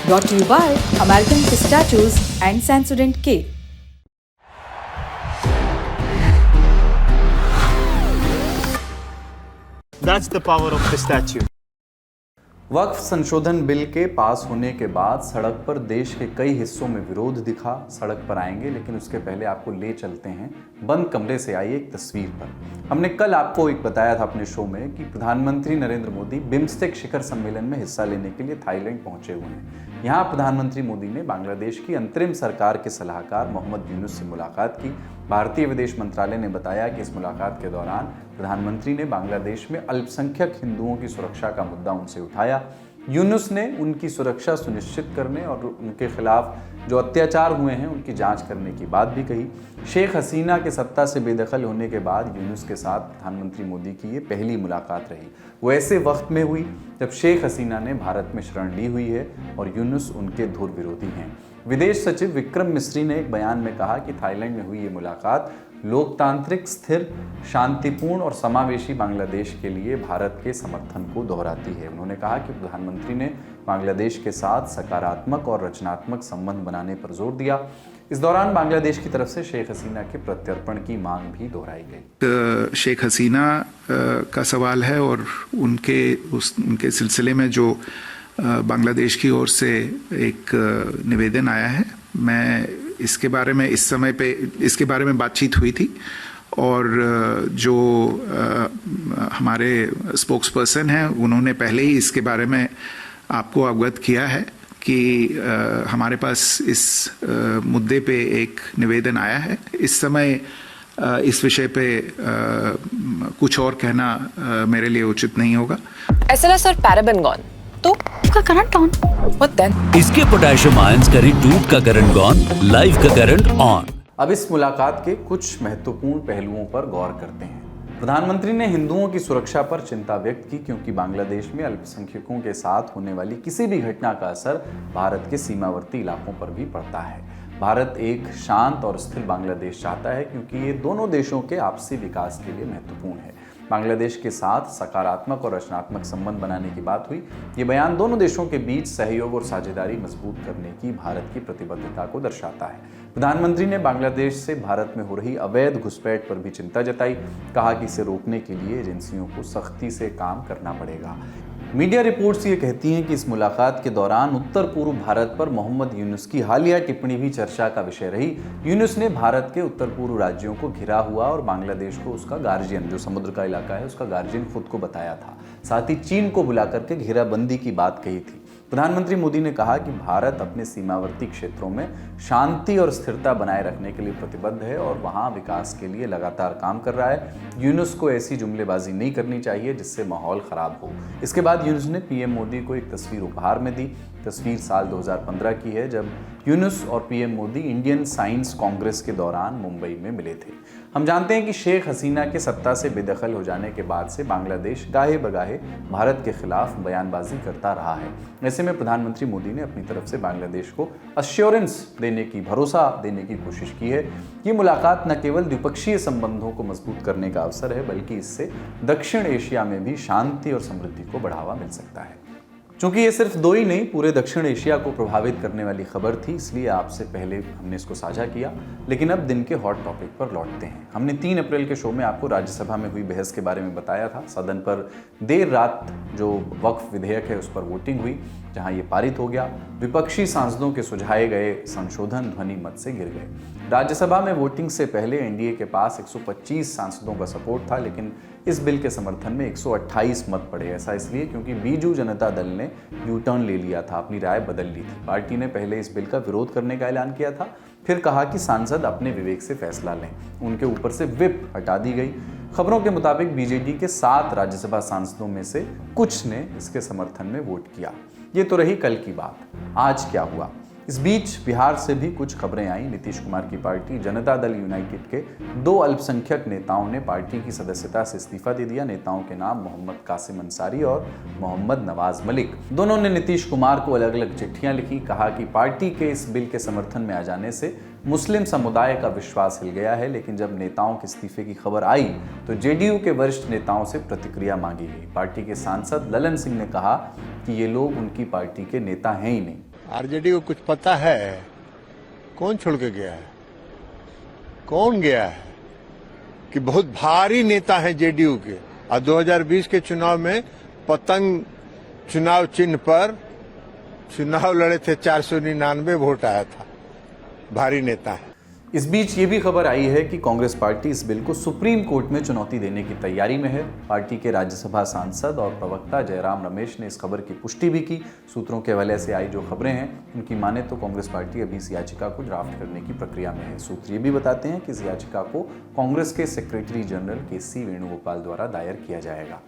Brought to you by American Pistachios and Sensodyne Cake. That's the power of pistachio. वक्फ संशोधन bill के पास होने के बाद सड़क पर देश के कई हिस्सों में विरोध दिखा। सड़क पर आएंगे, लेकिन उसके पहले आपको ले चलते हैं बंद कमरे से आई एक तस्वीर पर। हमने कल आपको एक बताया था अपने शो में कि प्रधानमंत्री नरेंद्र मोदी बिम्स्टेक शिखर सम्मेलन में हिस्सा लेने के लिए थाईलैंड पहुंचे हुए हैं। यहाँ प्रधानमंत्री मोदी ने बांग्लादेश की अंतरिम सरकार के सलाहकार मोहम्मद यूनुस से मुलाकात की। भारतीय विदेश मंत्रालय ने बताया कि इस मुलाकात के दौरान प्रधानमंत्री ने बांग्लादेश में अल्पसंख्यक हिंदुओं की सुरक्षा का मुद्दा उनसे उठाया। यूनुस ने उनकी सुरक्षा सुनिश्चित करने और उनके खिलाफ जो अत्याचार हुए हैं उनकी जांच करने की बात भी कही। शेख हसीना के सत्ता से बेदखल होने के बाद यूनुस के साथ प्रधानमंत्री मोदी की ये पहली मुलाकात रही। वो ऐसे वक्त में हुई जब शेख हसीना ने भारत में शरण ली हुई है और यूनुस उनके धुर विरोधी हैं। विदेश सचिव विक्रम मिस्री ने एक बयान में कहा कि थाईलैंड में हुई ये मुलाकात लोकतांत्रिक, स्थिर, शांतिपूर्ण और समावेशी बांग्लादेश के लिए भारत के समर्थन को दोहराती है। उन्होंने कहा कि प्रधानमंत्री ने बांग्लादेश के साथ सकारात्मक और रचनात्मक संबंध बनाने पर जोर दिया। इस दौरान बांग्लादेश की तरफ से शेख हसीना के प्रत्यर्पण की मांग भी दोहराई गई। शेख हसीना का सवाल है और उनके सिलसिले में जो बांग्लादेश की ओर से एक निवेदन आया है, मैं इसके बारे में बातचीत हुई थी और जो हमारे स्पोक्स पर्सन हैं उन्होंने पहले ही इसके बारे में आपको अवगत किया है कि हमारे पास इस मुद्दे पे एक निवेदन आया है। इस समय इस विषय पे कुछ और कहना मेरे लिए उचित नहीं होगा। SLS और पैराबेन गॉन तो उसका करंट ऑन। What then? इसके पोटेशियम आयंस करें टूट का करंट गॉन, लाइव का करंट ऑन। अब इस मुलाकात के कुछ महत्वपूर्ण पहलुओं पर गौर करते हैं। प्रधानमंत्री ने हिंदुओं की सुरक्षा पर चिंता व्यक्त की, क्योंकि बांग्लादेश में अल्पसंख्यकों के साथ होने वाली किसी भी घटना का असर भारत के सीमावर्ती इलाकों पर भी पड़ता है। भारत एक शांत और स्थिर बांग्लादेश चाहता है, क्योंकि ये दोनों देशों के आपसी विकास के लिए महत्वपूर्ण है। बांग्लादेश के साथ सकारात्मक और रचनात्मक संबंध बनाने की बात हुई। ये बयान दोनों देशों के बीच सहयोग और साझेदारी मजबूत करने की भारत की प्रतिबद्धता को दर्शाता है। प्रधानमंत्री ने बांग्लादेश से भारत में हो रही अवैध घुसपैठ पर भी चिंता जताई। कहा कि इसे रोकने के लिए एजेंसियों को सख्ती से काम करना पड़ेगा। मीडिया रिपोर्ट्स ये कहती हैं कि इस मुलाकात के दौरान उत्तर पूर्व भारत पर मोहम्मद यूनुस की हालिया टिप्पणी भी चर्चा का विषय रही। यूनुस ने भारत के उत्तर पूर्व राज्यों को घिरा हुआ और बांग्लादेश को उसका गार्जियन, जो समुद्र का इलाका है, उसका गार्जियन खुद को बताया था। साथ ही चीन को बुला करके घेराबंदी की बात कही थी। प्रधानमंत्री मोदी ने कहा कि भारत अपने सीमावर्ती क्षेत्रों में शांति और स्थिरता बनाए रखने के लिए प्रतिबद्ध है और वहां विकास के लिए लगातार काम कर रहा है। यूनुस को ऐसी जुमलेबाजी नहीं करनी चाहिए जिससे माहौल खराब हो। इसके बाद यूनुस ने पीएम मोदी को एक तस्वीर उपहार में दी। तस्वीर साल 2015 की है, जब यूनुस और PM Modi Indian science Congress के दौरान मुंबई में मिले थे। हम जानते हैं कि शेख हसीना के सत्ता से बेदखल हो जाने के बाद से बांग्लादेश गाहे बगाहे भारत के खिलाफ बयानबाजी करता रहा है। ऐसे में प्रधानमंत्री मोदी ने अपनी तरफ से बांग्लादेश को अश्योरेंस देने की, भरोसा देने की कोशिश की है। ये मुलाकात न केवल द्विपक्षीय संबंधों को मजबूत करने का अवसर है, बल्कि इससे दक्षिण एशिया में भी शांति और समृद्धि को बढ़ावा मिल सकता है। चूंकि ये सिर्फ दो ही नहीं, पूरे दक्षिण एशिया को प्रभावित करने वाली खबर थी, इसलिए आपसे पहले हमने इसको साझा किया। लेकिन अब दिन के हॉट टॉपिक पर लौटते हैं। हमने 3 अप्रैल के शो में आपको राज्यसभा में हुई बहस के बारे में बताया था। सदन पर देर रात जो वक्फ विधेयक है उस पर वोटिंग हुई, जहां ये पारित हो गया। विपक्षी सांसदों के सुझाए गए संशोधन ध्वनि मत से गिर गए। राज्यसभा में वोटिंग से पहले एनडीए के पास 125 सांसदों का सपोर्ट था, लेकिन इस बिल के समर्थन में 128 मत पड़े। ऐसा इसलिए क्योंकि बीजू जनता दल ने यू टर्न ले लिया था, अपनी राय बदल ली थी। पार्टी ने पहले इस बिल का विरोध करने का ऐलान किया था, फिर कहा कि सांसद अपने विवेक से फैसला लें। उनके ऊपर से व्हिप हटा दी गई। खबरों के मुताबिक बीजेडी के 7 राज्यसभा सांसदों में से कुछ ने इसके समर्थन में वोट किया। ये तो रही कल की बात। आज क्या हुआ? इस बीच बिहार से भी कुछ खबरें आई। नीतीश कुमार की पार्टी जनता दल यूनाइटेड के 2 अल्पसंख्यक नेताओं ने पार्टी की सदस्यता से इस्तीफा दे दिया। नेताओं के नाम मोहम्मद कासिम अंसारी और मोहम्मद नवाज मलिक। दोनों ने नीतीश कुमार को अलग अलग चिट्ठियां लिखी। कहा कि पार्टी के इस बिल के समर्थन में आ जाने से मुस्लिम समुदाय का विश्वास हिल गया है। लेकिन जब नेताओं के इस्तीफे की खबर आई तो जेडीयू के वरिष्ठ नेताओं से प्रतिक्रिया मांगी गई। पार्टी के सांसद ललन सिंह ने कहा कि ये लोग उनकी पार्टी के नेता हैं ही नहीं। आरजेडी को कुछ पता है कौन छोड़ के गया है, कौन गया है? कि बहुत भारी नेता हैं जेडीयू के, और 2020 के चुनाव में पतंग चुनाव चिन्ह पर चुनाव लड़े थे, 499 वोट आया था। भारी नेता है। इस बीच ये भी खबर आई है कि कांग्रेस पार्टी इस बिल को सुप्रीम कोर्ट में चुनौती देने की तैयारी में है। पार्टी के राज्यसभा सांसद और प्रवक्ता जयराम रमेश ने इस खबर की पुष्टि भी की। सूत्रों के हवाले से आई जो खबरें हैं उनकी माने तो कांग्रेस पार्टी अभी इस याचिका को ड्राफ्ट करने की प्रक्रिया में है। सूत्र ये भी बताते हैं कि इस याचिका को कांग्रेस के सेक्रेटरी जनरल KC वेणुगोपाल द्वारा दायर किया जाएगा।